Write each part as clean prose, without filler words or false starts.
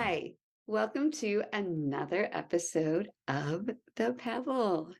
Hi, welcome to another episode of The Pebble.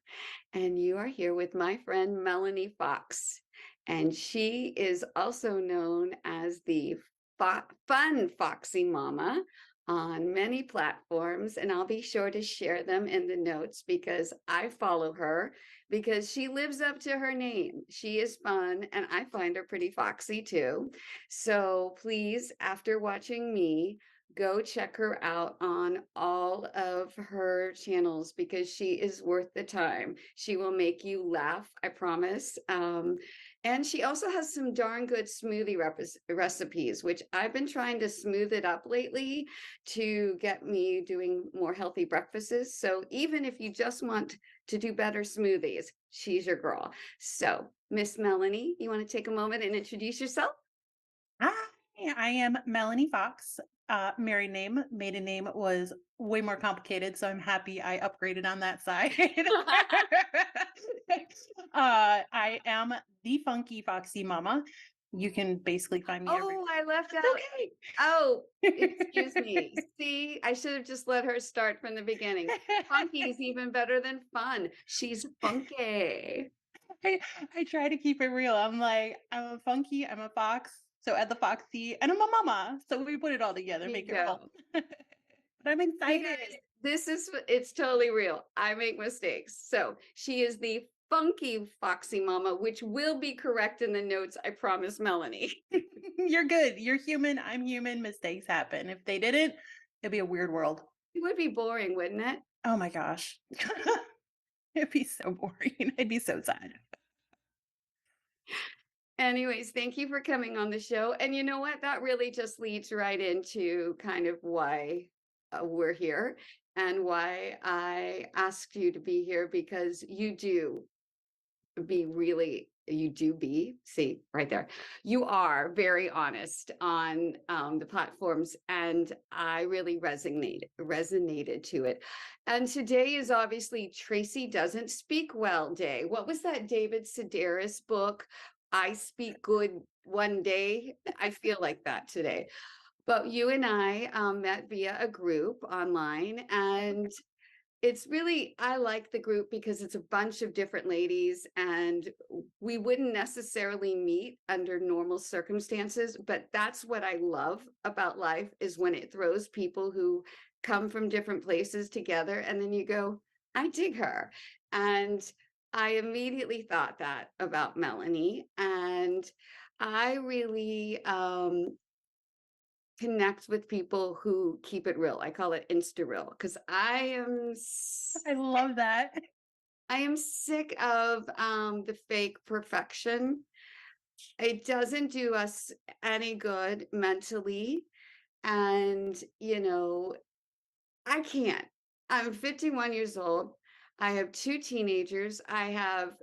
And you are here with my friend Melanie Fox. And she is also known as the Fun Foxy Mama on many platforms. And I'll be sure to share them in the notes because I follow her because she lives up to her name. She is fun and I find her pretty foxy too. So please, after watching me, go check her out on all of her channels because she is worth the time. She will make you laugh, I promise. And she also has some darn good smoothie recipes, which I've been trying to smooth it up lately to get me doing more healthy breakfasts. So even if you just want to do better smoothies, she's your girl. So, Miss Melanie, you want to take a moment and introduce yourself? Hi, I am Melanie Fox. Married name, maiden name was way more complicated, so I'm happy I upgraded on that side. I am the funky Foxy Mama. You can basically find me everywhere. Oh, I left That's out. Oh, excuse okay. me. See, I should have just let her start from the beginning. Funky is even better than fun. She's funky. I, I try to keep it real. I'm like, I'm a funky, I'm a fox, so add the foxy, and I'm a mama. So we put it all together, There you make it roll. go. But I'm You excited. guys, it's totally real. I make mistakes. So she is the funky Foxy Mama, which will be correct in the notes. I promise, Melanie. You're good. You're human. I'm human. Mistakes happen. If they didn't, it'd be a weird world. It would be boring, wouldn't it? Oh my gosh. It'd be so boring. I'd be so sad. Anyways, thank you for coming on the show. And you know what? That really just leads right into kind of why we're here and why I asked you to be here because you do be, see right there, you are very honest on the platforms, and I really resonated to it. And today is obviously Tracy Doesn't Speak Well Day. What was that David Sedaris book? I Speak Good One Day. I feel like that today. But you and I met via a group online, and I like the group because it's a bunch of different ladies and we wouldn't necessarily meet under normal circumstances, but that's what I love about life is when it throws people who come from different places together and then you go, I dig her. And I immediately thought that about Melanie, and I really connect with people who keep it real. I call it Insta real because I love that. I am sick of the fake perfection. It doesn't do us any good mentally. And, I can't. I'm 51 years old. I have two teenagers. I have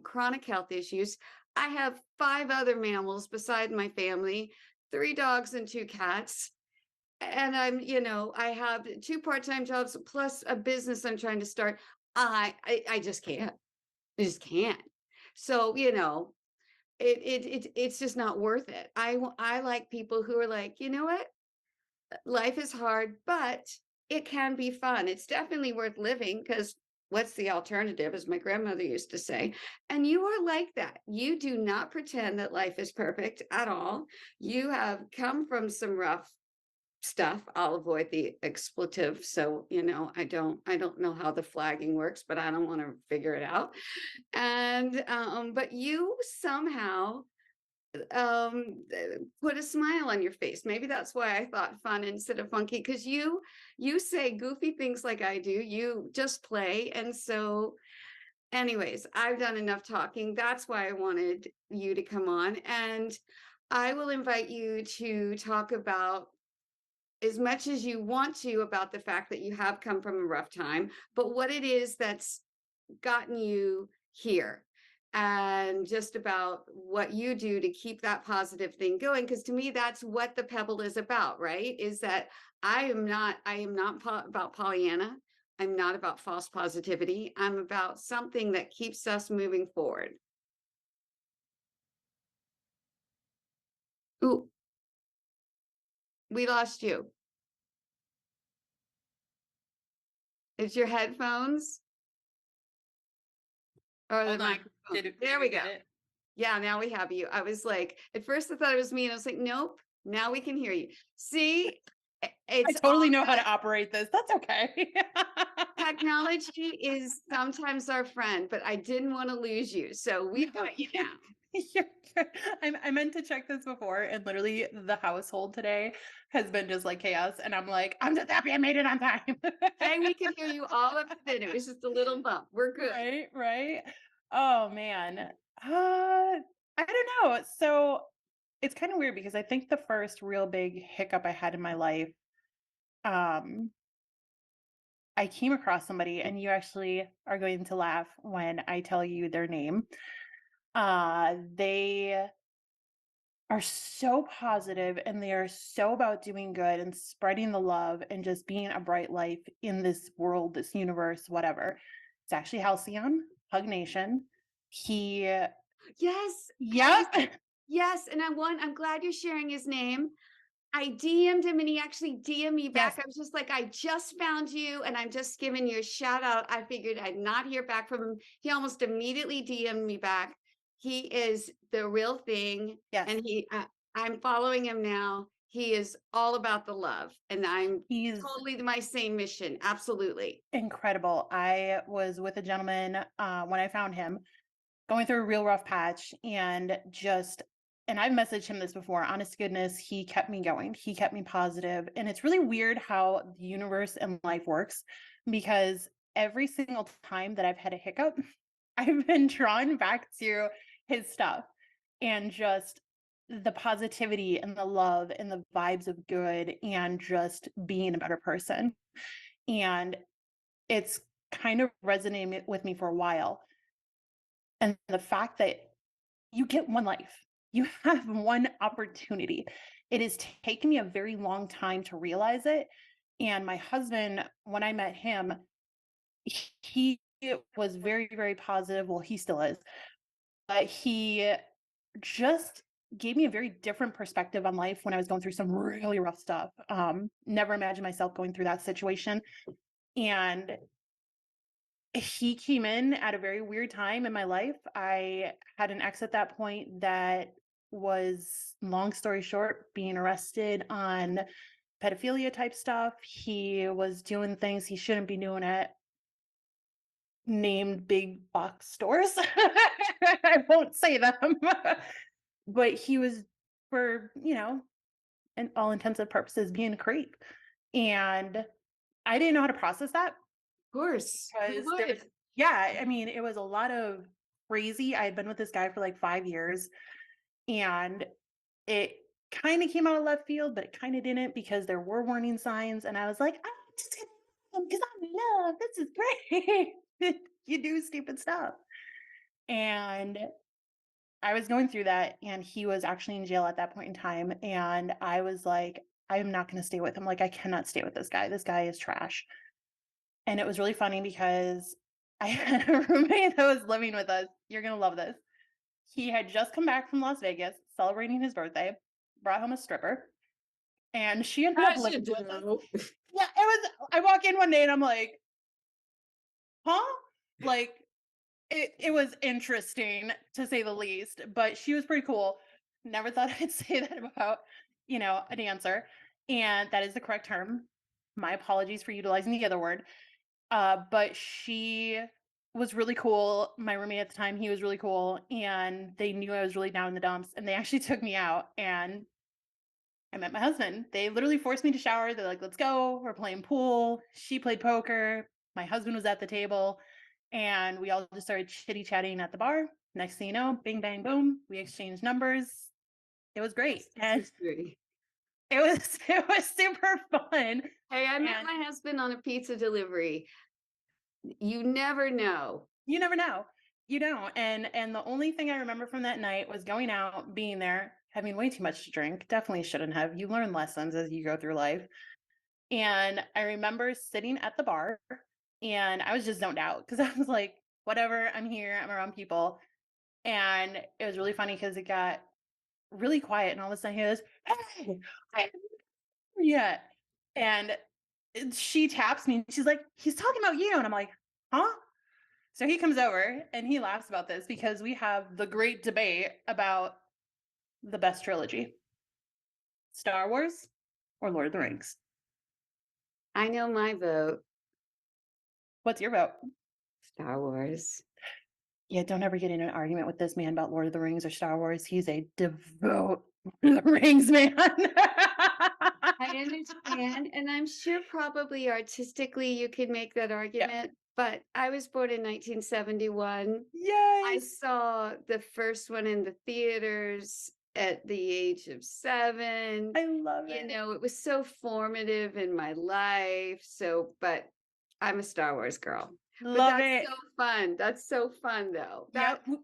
chronic health issues. I have five other mammals beside my family, three dogs and two cats. And I have two part-time jobs plus a business I'm trying to start. I just can't. I just can't. So, it's just not worth it. I like people who are like, you know what? Life is hard, but it can be fun. It's definitely worth living because what's the alternative, as my grandmother used to say. And you are like that. You do not pretend that life is perfect at all. You have come from some rough stuff. I'll avoid the expletive. So, I don't know how the flagging works, but I don't want to figure it out. And but you somehow put a smile on your face. Maybe that's why I thought fun instead of funky, because you say goofy things like I do. You just play. And so anyways, I've done enough talking. That's why I wanted you to come on. And I will invite you to talk about as much as you want to about the fact that you have come from a rough time, but what it is that's gotten you here and just about what you do to keep that positive thing going. Because to me, that's what the pebble is about, right? Is that I am not about Pollyanna. I'm not about false positivity. I'm about something that keeps us moving forward. Ooh, we lost you. It's your headphones or the Hold on. microphone? Did There we we go. get it? Yeah, now we have you. I was like, at first I thought it was me, and I was like, nope, now we can hear you. See, I it's all totally know how good. to operate this. That's okay. Technology is sometimes our friend, but I didn't want to lose you. So we've No, got you now. you're good. I meant to check this before, and literally the household today has been just like chaos. And I'm like, I'm just happy I made it on time. Hey, we can hear you all up to then. It was just a little bump. We're good. Right, right. Oh man. I don't know. So it's kind of weird because I think the first real big hiccup I had in my life, um, I came across somebody, and you actually are going to laugh when I tell you their name. They are so positive, and they are so about doing good and spreading the love and just being a bright light in this world, this universe, whatever. It's actually Halcyon, Hug Nation. He, Yes, yep, yes, and I'm glad you're sharing his name. I DM'd him and he actually DM'd me back. yes, I was just like, I just found you and I'm just giving you a shout out. I figured I'd not hear back from him. He almost immediately DM'd me back. He is the real thing. yes. And I'm following him now. He is all about the love. And I'm He's totally my same mission. Absolutely. incredible. I was with a gentleman when I found him, going through a real rough patch, and just, and I've messaged him this before, honest to goodness, he kept me going. He kept me positive. And it's really weird how the universe and life works, because every single time that I've had a hiccup, I've been drawn back to his stuff, and just the positivity and the love and the vibes of good and just being a better person. And it's kind of resonated with me for a while. And the fact that you get one life, you have one opportunity. It has taken me a very long time to realize it. And my husband, when I met him, he was very, very positive. Well, he still is, but he just gave me a very different perspective on life when I was going through some really rough stuff. Never imagined myself going through that situation. And he came in at a very weird time in my life. I had an ex at that point that was, long story short, being arrested on pedophilia type stuff. He was doing things he shouldn't be doing at named big box stores. I won't say them. But he was, for, in all intents and purposes, being a creep. And I didn't know how to process that, Of course. Who because there was, would? yeah, I mean, it was a lot of crazy. I had been with this guy for like 5 years, and it kind of came out of left field, but it kind of didn't, because there were warning signs. And I was like, I'm just gonna, because I'm in love. This is great. You do stupid stuff. And I was going through that, and he was actually in jail at that point in time. And I was like, I'm not going to stay with him. Like, I cannot stay with this guy. This guy is trash. And it was really funny because I had a roommate that was living with us. You're going to love this. He had just come back from Las Vegas celebrating his birthday, brought home a stripper, and she ended up As you living with us. do. Yeah, it was, I walk in one day and I'm like, huh? Like, it was interesting, to say the least, but she was pretty cool. Never thought I'd say that about, a dancer. And that is the correct term. My apologies for utilizing the other word. But she was really cool. My roommate at the time, he was really cool, and they knew I was really down in the dumps, and they actually took me out, and I met my husband. They literally forced me to shower. They're like, "Let's go. We're playing pool." She played poker. My husband was at the table, and we all just started chitty chatting at the bar. Next thing you know, bing bang boom, we exchanged numbers. It was great, That's and history. it was super fun. Hey, I met And my husband on a pizza delivery. You never know. you never know. You don't. And the only thing I remember from that night was going out, being there, having way too much to drink. Definitely shouldn't have. You learn lessons as you go through life. And I remember sitting at the bar, and I was just zoned out, because I was like, whatever, I'm here, I'm around people. And it was really funny because it got really quiet, and all of a sudden he goes, "Hey, I haven't been here yet." And and she taps me and she's like, "He's talking about you." And I'm like, "Huh?" So he comes over and he laughs about this because we have the great debate about the best trilogy, Star Wars or Lord of the Rings. I know my vote, What's your vote? Star Wars. Yeah, don't ever get in an argument with this man about Lord of the Rings or Star Wars. He's a devout Lord of the Rings man. I understand, and I'm sure probably artistically you could make that Yeah. argument, but I was born in 1971. I Yes. saw the first one in the theaters at the age of 7. I love You it. know, it was so formative in my life, so but I'm a Star Wars girl. But Love that's it. so fun. That's so fun, though. Yep. We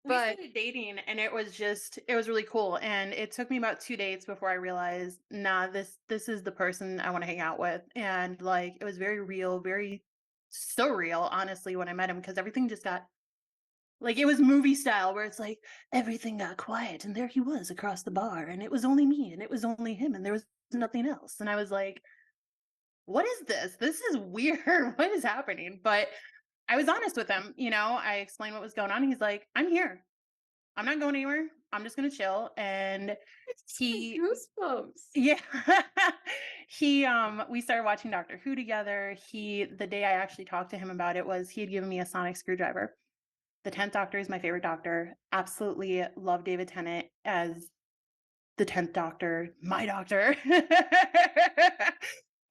But started dating and it was really cool. And it took me about 2 dates before I realized, nah, this is the person I want to hang out with. And like it was very real, very surreal, honestly, when I met him, because everything just got like it was movie style where it's like everything got quiet and there he was across the bar and it was only me and it was only him and there was nothing else. And I was like, what is this? This is weird. What is happening? But I was honest with him, I explained what was going on. He's like, I'm here. I'm not going anywhere. I'm just gonna chill. And I just got he goosebumps. yeah. We started watching Doctor Who together. The day I actually talked to him about it was he had given me a sonic screwdriver. The 10th Doctor is my favorite Doctor. Absolutely love David Tennant as the 10th Doctor, my doctor.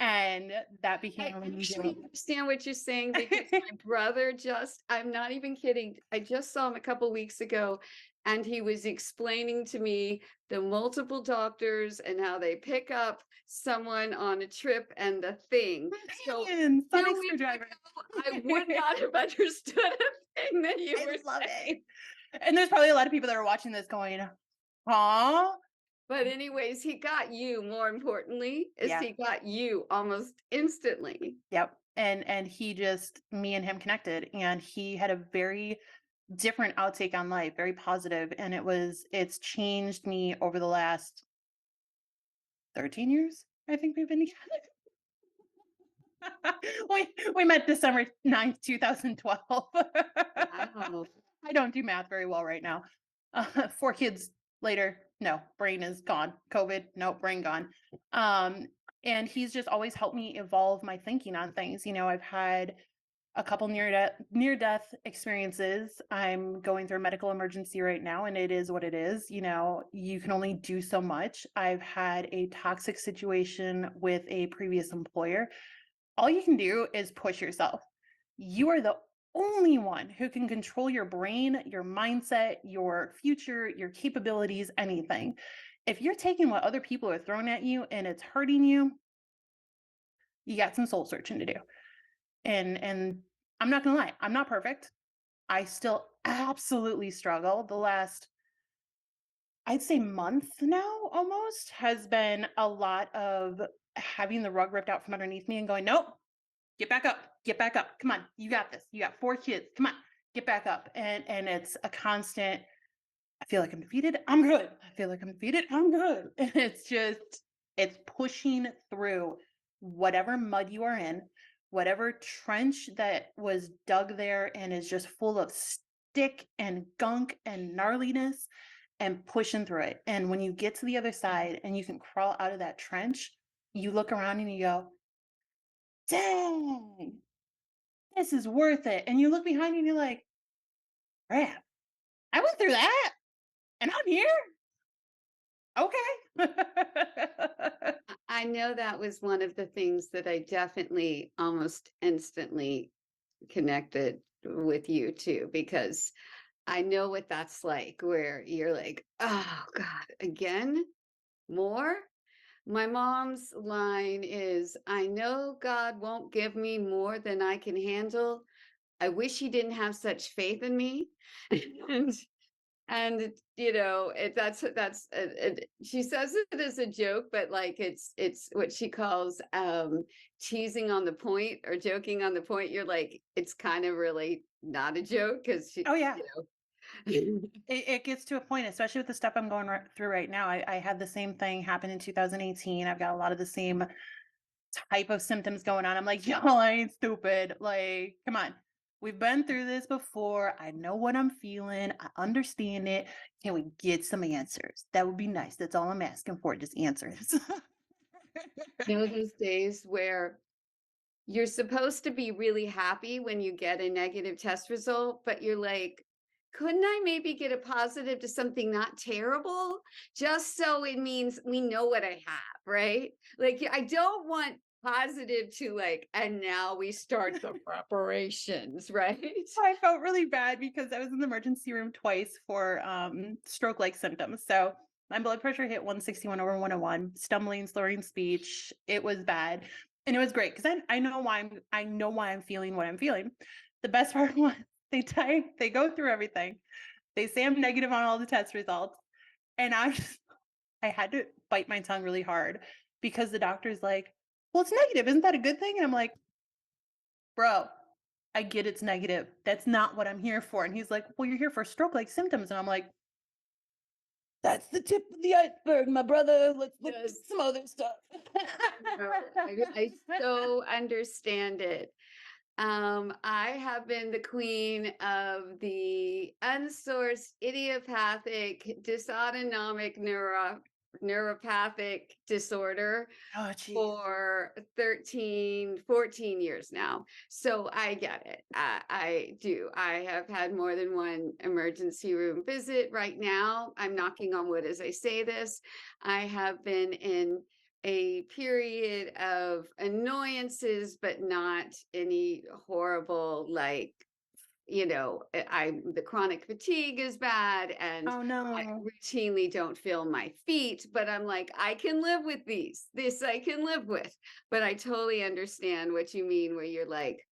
And that became I a really actually big understand what you're saying because my brother just, I'm not even kidding. I just saw him a couple weeks ago and he was explaining to me the multiple doctors and how they pick up someone on a trip and the thing. So companion, sonic 2 weeks screwdriver. ago, I would not have understood a thing that you I were love it. saying. And there's probably a lot of people that are watching this going, "Huh?" But anyways, he got you, more importantly, is Yeah. he got you almost instantly. Yep. And he just me and him connected, and he had a very different outtake on life, very positive, and it's changed me over the last 13 years. I think we've been together. We met December 9th, 2012. Wow. I don't do math very well right now. 4 kids later, no, brain is gone. COVID, no, brain gone. Um, and he's just always helped me evolve my thinking on things. I've had a couple near death experiences. I'm going through a medical emergency right now, and it is what it is. You can only do so much. I've had a toxic situation with a previous employer. All you can do is push yourself. You are the only one who can control your brain, your mindset, your future, your capabilities, anything. If you're taking what other people are throwing at you and it's hurting you, you got some soul searching to do. And I'm not gonna lie, I'm not perfect. I still absolutely struggle. The last, I'd say, month now almost has been a lot of having the rug ripped out from underneath me and going, nope, get back up, get back up. Come on, you got this. You got 4 kids. Come on, get back up. And it's a constant, I feel like I'm defeated. I'm good. I feel like I'm defeated. I'm good. And it's pushing through whatever mud you are in, whatever trench that was dug there and is just full of stick and gunk and gnarliness, and pushing through it. And when you get to the other side and you can crawl out of that trench, you look around and you go, dang, this is worth it. And you look behind you and you're like, crap, I went through that and I'm here. Okay. I know that was one of the things that I definitely almost instantly connected with you too, because I know what that's like, where you're like, oh God, again? More? My mom's line is, I know God won't give me more than I can handle. I wish he didn't have such faith in me. And she says it as a joke, but like it's what she calls teasing on the point or joking on the point. You're like, it's kind of really not a joke because Oh yeah. know. It gets to a point, especially with the stuff I'm going through right now. I had the same thing happen in 2018. I've got a lot of the same type of symptoms going on. I'm like, y'all I ain't stupid. Like, come on. We've been through this before. I know what I'm feeling. I understand it. Can we get some answers? That would be nice. That's all I'm asking for. Just answers. You know those days where you're supposed to be really happy when you get a negative test result, but you're like, couldn't I maybe get a positive to something not terrible? Just so it means we know what I have, right? Like, I don't want positive to like, and now we start the preparations, right? I felt really bad because I was in the emergency room twice for stroke-like symptoms. So my blood pressure hit 161 over 101, stumbling, slurring speech. It was bad. And it was great because I know why I'm feeling what I'm feeling. The best part was they go through everything. They say I'm negative on all the test results. And I had to bite my tongue really hard because the doctor's like, well, it's negative. Isn't that a good thing? And I'm like, bro, I get it's negative. That's not what I'm here for. And he's like, well, you're here for stroke-like symptoms. And I'm like, that's the tip of the iceberg, my brother. Let's look at Yes. some other stuff. No, I so understand it. I have been the queen of the unsourced idiopathic dysautonomic neuropathic disorder Oh, geez. for 13, 14 years now. So I get it. I do. I have had more than one emergency room visit. Right now, I'm knocking on wood as I say this. I have been in a period of annoyances, but not any horrible, like, the chronic fatigue is bad, and Oh, I no. routinely don't feel my feet, but I'm like, I can live with these. This I can live with. But I totally understand what you mean, where you're like,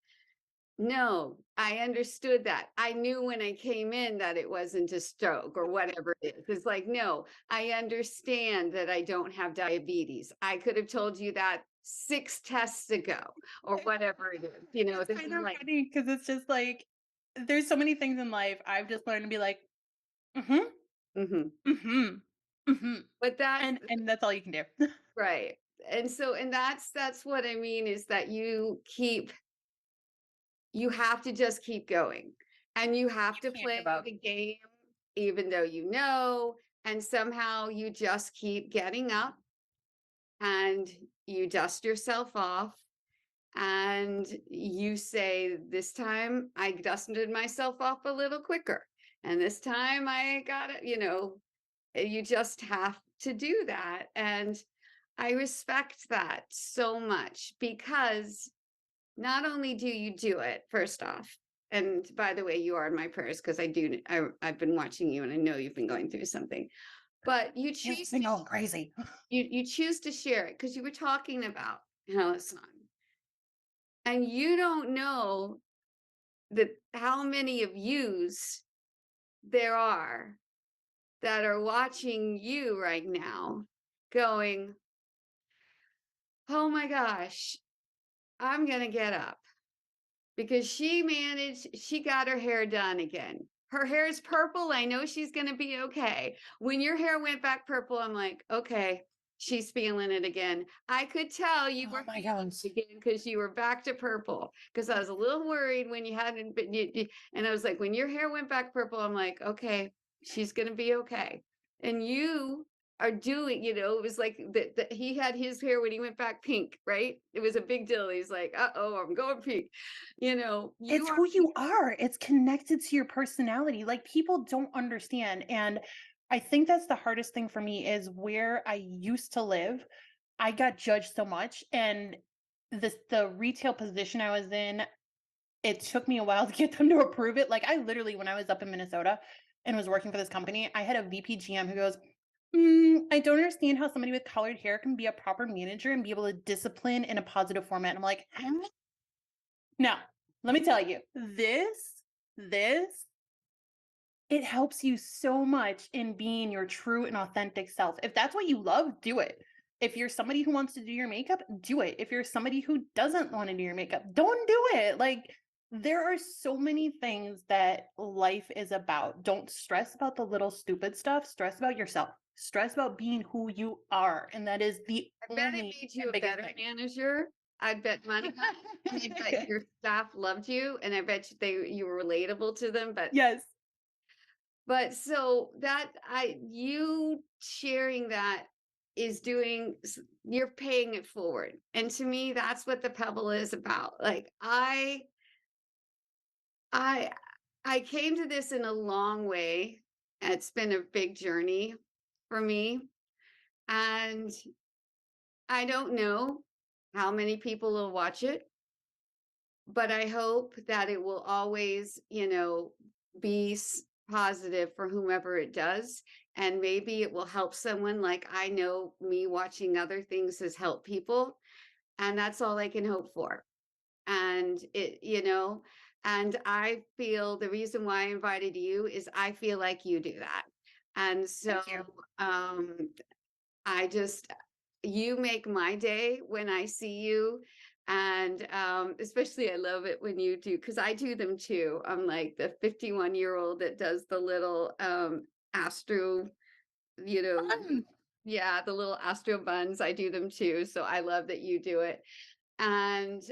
no, I understood that. I knew when I came in that it wasn't a stroke or whatever it is. It's like, no, I understand that I don't have diabetes. I could have told you that 6 tests ago or whatever it is. It's This kind is of like, funny because it's just like, there's so many things in life I've just learned to be like, mm-hmm, mhm. mm-hmm, mm-hmm. But that And that's all you can do. right. And that's what I mean, is that you have to just keep going, and you have You to can't play give up. the game even though you know, and somehow you just keep getting up and you dust yourself off and you say, this time I dusted myself off a little quicker, and this time I got it, you just have to do that. And I respect that so much, because not only do you do it, first off, and by the way, you are in my prayers, because I've been watching you and I know you've been going through something, but It's been going crazy. you choose to share it because you were talking about Son, and you don't know that how many of yous there are that are watching you right now going, oh my gosh, I'm gonna get up. Because she got her hair done again. Her hair is purple. I know she's going to be okay. When your hair went back purple, I'm like, okay, she's feeling it again. I could tell you Oh were my feeling gosh. it again because you were back to purple. Because I was a little worried when you hadn't been, and I was like, when your hair went back purple, I'm like, okay, she's going to be okay. And you are doing, it was like that he had his hair when he went back pink, right? It was a big deal. He's like, uh-oh, I'm going pink. You It's are who you are. It's connected to your personality. Like, people don't understand. And I think that's the hardest thing for me is where I used to live, I got judged so much. And the retail position I was in, it took me a while to get them to approve it. Like, I literally, when I was up in Minnesota and was working for this company, I had a VP GM who goes, I don't understand how somebody with colored hair can be a proper manager and be able to discipline in a positive format. And I'm like, "Huh?" Now, let me tell you, this it helps you so much in being your true and authentic self. If that's what you love, do it. If you're somebody who wants to do your makeup, do it. If you're somebody who doesn't want to do your makeup, don't do it. Like, there are so many things that life is about. Don't stress about the little stupid stuff. Stress about yourself. stress about being who you are, and that is the I bet it only made you and a biggest better thing. manager. I bet money, and I bet your staff loved you, and I bet you were relatable to them. Yes. But so that you sharing that is you're paying it forward, and to me, that's what the Pebble is about. Like I I came to this in a long way. It's been a big journey for me, and I don't know how many people will watch it, but I hope that it will always, be positive for whomever it does. And maybe it will help someone. Like I know me watching other things has helped people. And that's all I can hope for. And and I feel the reason why I invited you is I feel like you do that. And so Thank you. um I just you make my day when I see you. And especially I love it when you do, because I do them too. I'm like the 51-year-old that does the little astro, you know, Fun. yeah, the little astro buns. I do them too. So I love that you do it. And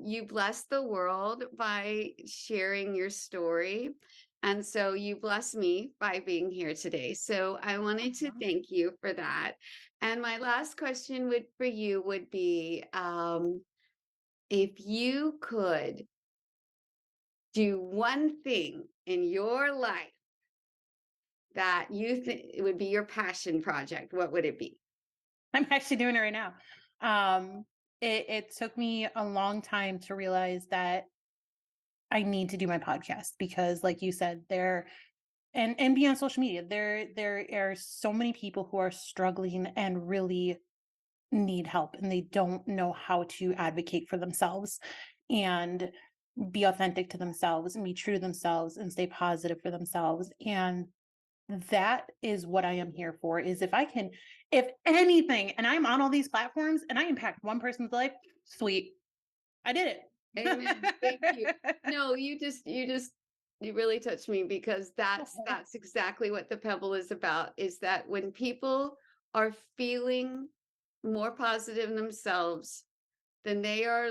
you bless the world by sharing your story. And so you bless me by being here today. So I wanted to Aw. thank you for that. And my last question for you would be, if you could do one thing in your life that you think it would be your passion project, what would it be? I'm actually doing it right now. Um, it took me a long time to realize that I need to do my podcast because, like you said, and be on social media. There are so many people who are struggling and really need help, and they don't know how to advocate for themselves and be authentic to themselves and be true to themselves and stay positive for themselves. And that is what I am here for, is if anything, and I'm on all these platforms and I impact one person's life, sweet. I did Amen. Thank you. it. No, you really touched me, because that's exactly what the Pebble is about, is that when people are feeling more positive in themselves, then they are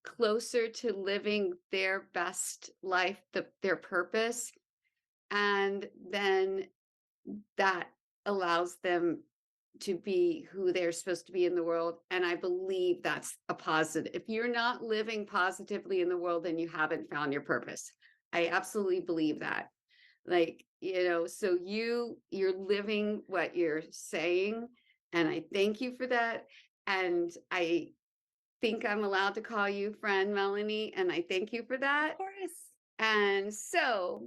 closer to living their best life, their purpose, and then that allows them to be who they're supposed to be in the world. And I believe that's a positive. If you're not living positively in the world, then you haven't found your purpose. I absolutely believe that. Like, so you're living what you're saying. And I thank you for that. And I think I'm allowed to call you friend Melanie. And I thank you for Of that. course. And so,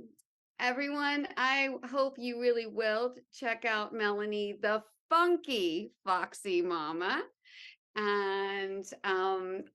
everyone, I hope you really will check out Melanie, the funky Foxy Mama. And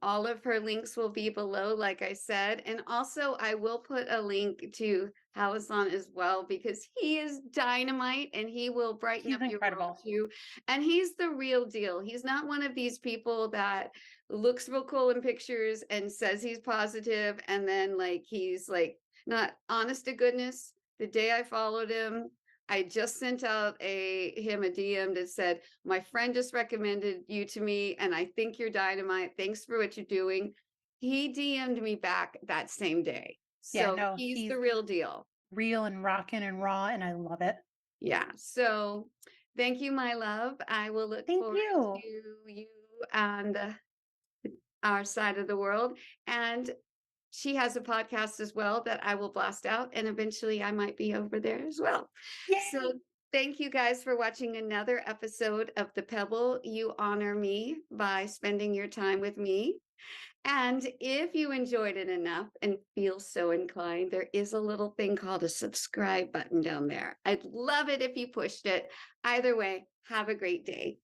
all of her links will be below, like I said. And also, I will put a link to Howison as well, because he is dynamite and he will brighten He's up your world incredible. too. And he's the real deal. He's not one of these people that looks real cool in pictures and says he's positive, and then like he's like not honest to goodness. The day I followed him, I just sent out him a DM that said, my friend just recommended you to me, and I think you're dynamite. Thanks for what you're doing. He DM'd me back that same day. Yeah, So no, he's he's the real deal. real and rocking and raw, and I love it. Yeah. So thank you, my love. I will look Thank forward you. to you on our side of the world. And she has a podcast as well that I will blast out, and eventually I might be over there as well. Yay! So thank you guys for watching another episode of The Pebble. You honor me by spending your time with me. And if you enjoyed it enough and feel so inclined, there is a little thing called a subscribe button down there. I'd love it if you pushed it. Either way, have a great day.